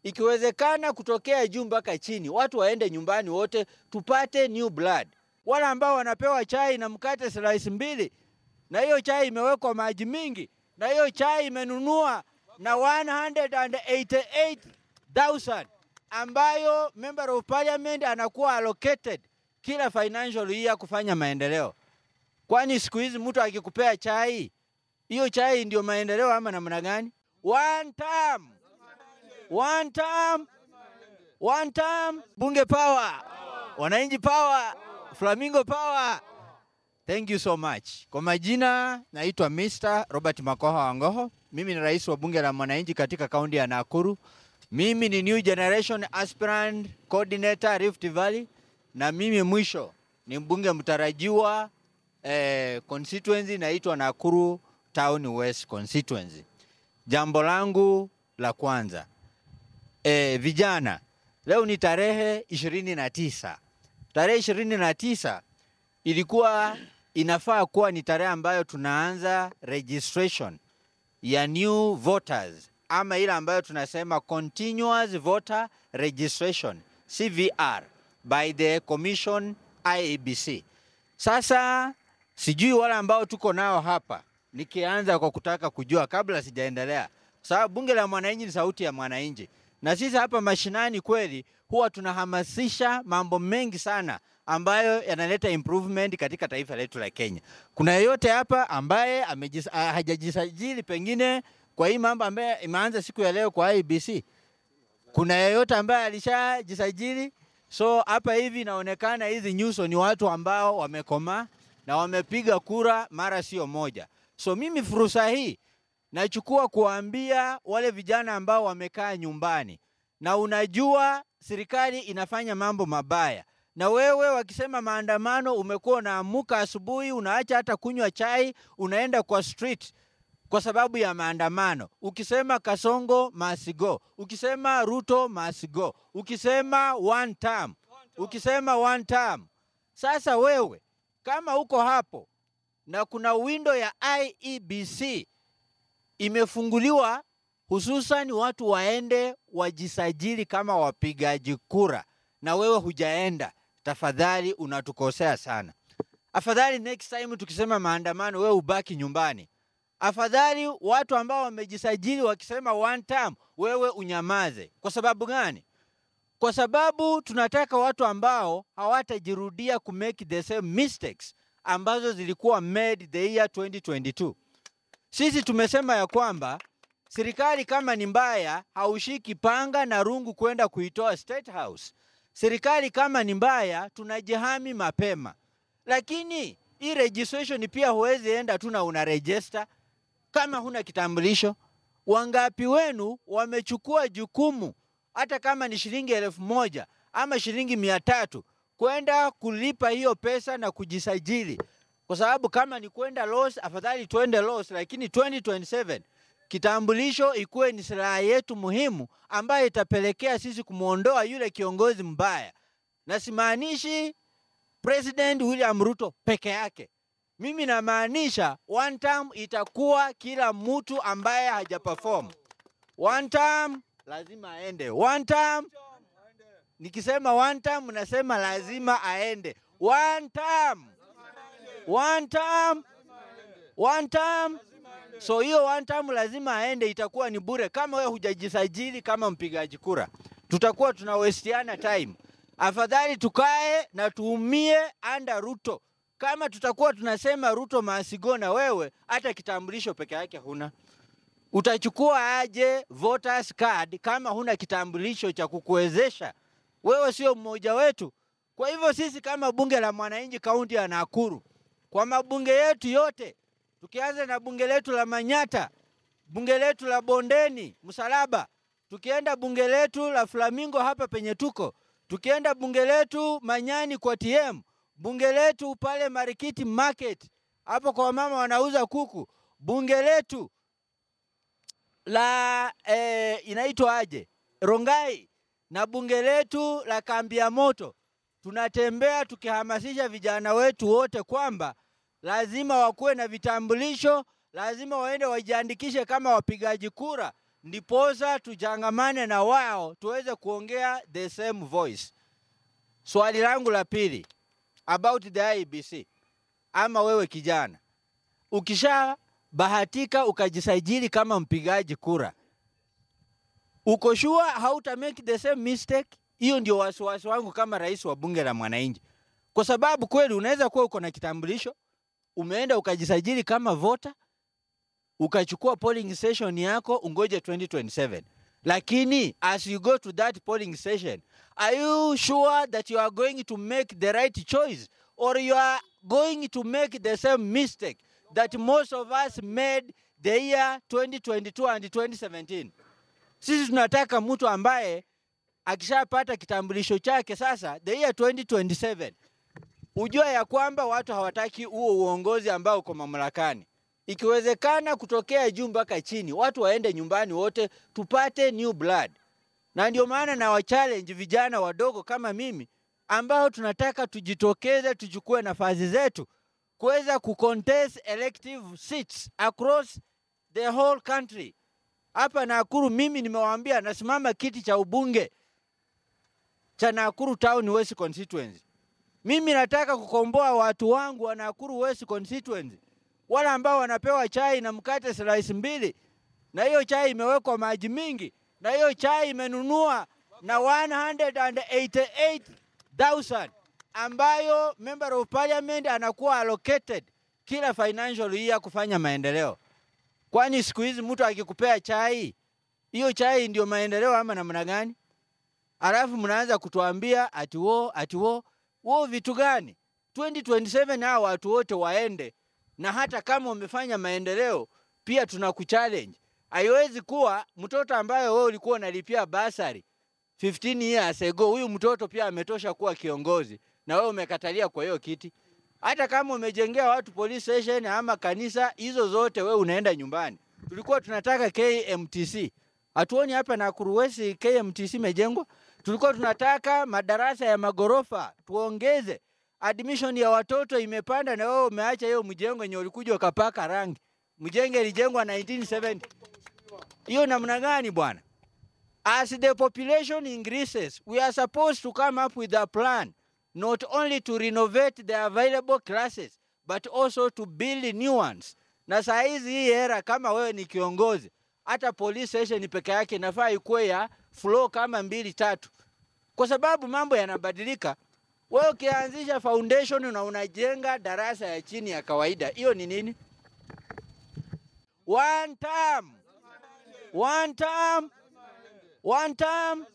Ikiwezekana kutokea juu mpaka chini, watu waende nyumbani wote, tupate new blood. Wale ambao wanapewa chai na mkate slice 2, na hiyo chai imewekwa maji mingi, na hiyo chai imenunua na 188,000 ambayo member of parliament anakuwa allocated kila financial year kufanya maendeleo. Kwani siku hizi mtu akikupea chai, hiyo chai ndio maendeleo ama namna gani? One term, bunge power, wananchi power, Flamingo power. Thank you so much. Kwa majina naitwa Mr. Robert Makoha Wangoho. Mimi ni rais wa bunge la mwananchi katika kaunti ya Nakuru. Mimi ni new generation aspirant coordinator Rift Valley, na mimi mwisho ni mbunge mtarajiwa constituency naitwa Nakuru Town West constituency. Jambo langu la kwanza, vijana, leo ni tarehe 29. Tarehe 29 ilikuwa inafaa kuwa ni tarehe ambayo tunaanza registration ya new voters, ama ile ambayo tunasema continuous voter registration CVR by the commission IEBC. Sasa sijui wale ambao tuko nao hapa, nikianza kwa kutaka kujua kabla sijaendelea, sababu bunge la mwananchi ni sauti ya mwananchi, na sisi hapa mashinani kweli huwa tunahamasisha mambo mengi sana ambayo yanaleta improvement katika taifa letu la Kenya. Kuna yeyote hapa ambaye hajajisajili pengine kwa hii mambo ambaye imeanza siku ya leo kwa IEBC? Kuna yeyote ambaye alishajisajili? So hapa hivi inaonekana hizi nyuso ni watu ambao wamekoma na wamepiga kura mara sio moja. So mimi fursa hii nachukua kuambia wale vijana ambao wamekaa nyumbani na unajua serikali inafanya mambo mabaya, na wewe wakisema maandamano umekuwa unaamuka asubuhi, unaacha hata kunywa chai, unaenda kwa street kwa sababu ya maandamano. Ukisema Kasongo must go, ukisema Ruto must go, ukisema one term. Sasa wewe kama uko hapo na kuna window ya IEBC imefunguliwa, hususan watu waende wajisajili kama wapigaji kura, na wewe hujaenda, tafadhali unatukosea sana. Afadhali next time tukisema maandamano wewe ubaki nyumbani. Afadhali watu ambao wamejisajili wakisema one term wewe unyamaze. Kwa sababu gani? Kwa sababu tunataka watu ambao hawatajirudia ku make the same mistakes ambazo zilikuwa made the year 2022. Sisi tumesema ya kwamba serikali kama ni mbaya haushiki panga na rungu kwenda kuitoa State House. Serikali kama ni mbaya tunajihami mapema. Lakini hii registration pia huwezi enda tu na una register kama huna kitambulisho. Wangapi wenu wamechukua jukumu hata kama ni shilingi 1,000 ama shilingi 300 kwenda kulipa hiyo pesa na kujisajili? Kwa sababu kama ni kwenda loss, afadhali tuende loss, lakini 2027 kitambulisho ikuwe ni silaha yetu muhimu ambayo itapelekea sisi kumuondoa yule kiongozi mbaya. Na simaanishi President William Ruto peke yake. Mimi namaanisha one term itakuwa kila mtu ambaye hajaperform. One term lazima aende. One term, nikisema one term nasema lazima aende. One term. So hiyo one term lazima aende, itakuwa ni bure kama wewe hujajisajili kama mpigaji kura. Tutakuwa tunawestiana time. Afadhali tukae na tuumie under Ruto. Kama tutakuwa tunasema Ruto must go na wewe hata kitambulisho peke yake huna. Utachukua aje voters card kama huna kitambulisho cha kukuwezesha? Wewe sio mmoja wetu. Kwa hivyo sisi kama bunge la mwananchi kaunti ya Nakuru, kwa mabunge yetu yote, tukianza na bunge letu la Manyata, bunge letu la Bondeni, Msalaba, tukienda bunge letu la Flamingo hapa penye tuko, tukienda bunge letu Manyani kwa TM, bunge letu pale Marikiti Market, hapo kwa mama wanauza kuku, bunge letu la inaitwa aje, Rongai, na bunge letu la Kambia Moto. Tunatembea tukihamasisha vijana wetu wote kwamba lazima wakuwe na vitambulisho, lazima waende wajiandikishe kama wapigaji kura, ndiposa tujangamane na wao tuweze kuongea the same voice. Swali langu la pili about the IEBC, ama wewe kijana, ukisha bahatika ukajisajili kama mpigaji kura, uko sure hauta make the same mistake? Hiyo ndio wasiwasi wangu kama rais wa bunge la mwananchi. Kwa sababu kweli unaweza kuwa uko na kitambulisho, umeenda ukajisajili kama voter, ukachukua polling station yako, ungoje 2027. Lakini as you go to that polling station, are you sure that you are going to make the right choice, or you are going to make the same mistake that most of us made the year 2022 and 2017? Sisi tunataka mtu ambaye akishapata kitambulisho chake sasa the year 2027, ujua ya kwamba watu hawataki huo uongozi ambao uko mamlakani. Ikiwezekana kutokea juu mpaka chini, watu waende nyumbani wote, tupate new blood. Na ndio maana na wa challenge vijana wadogo kama mimi ambao tunataka tujitokeze, tuchukue nafasi zetu kuweza kucontest elective seats across the whole country. Hapa Nakuru mimi nimewaambia nasimama kiti cha ubunge cha Nakuru Town West constituency. Mimi nataka kukomboa watu wangu wa Nakuru West constituency, wala ambao wanapewa chai na mkate slice mbili, na hiyo chai imewekwa maji mingi, na hiyo chai imenunua na 188,000 ambayo member of parliament anakuwa allocated kila financial year kufanya maendeleo. Kwani siku hizi mtu akikupea chai, hiyo chai ndio maendeleo ama namna gani? Alafu mnaanza kutuambia ati wo vitu gani? 2027 hao watu wote waende, na hata kama umefanya maendeleo pia tunakuchallenge. Haiwezi kuwa mtoto ambaye wewe ulikuwa unalipia basari 15 years ago, huyu mtoto pia ametosha kuwa kiongozi na wewe umekatalia kwa hiyo kiti. Hata kama umejengea watu police station ama kanisa, hizo zote wewe unaenda nyumbani. Tulikuwa tunataka KMTC. Hatuoni hapa Nakuru West KMTC imejengwa. Tulikuwa tunataka madarasa ya magorofa tuongeze. Admission ya watoto imepanda na wewe umeacha hiyo mjengo yenye ulikuja ukapaka rangi. Mjengo ilijengwa 1970. Hiyo namna gani bwana? As the population increases, we are supposed to come up with a plan not only to renovate the available classes but also to build new ones. Na saa hizi hii era kama wewe ni kiongozi, hata police station peke yake inafaa ikuwe ya floor kama 2-3. Kwa sababu mambo yanabadilika. Wewe ukianzisha foundation na unajenga darasa ya chini ya kawaida, hiyo ni nini? One term.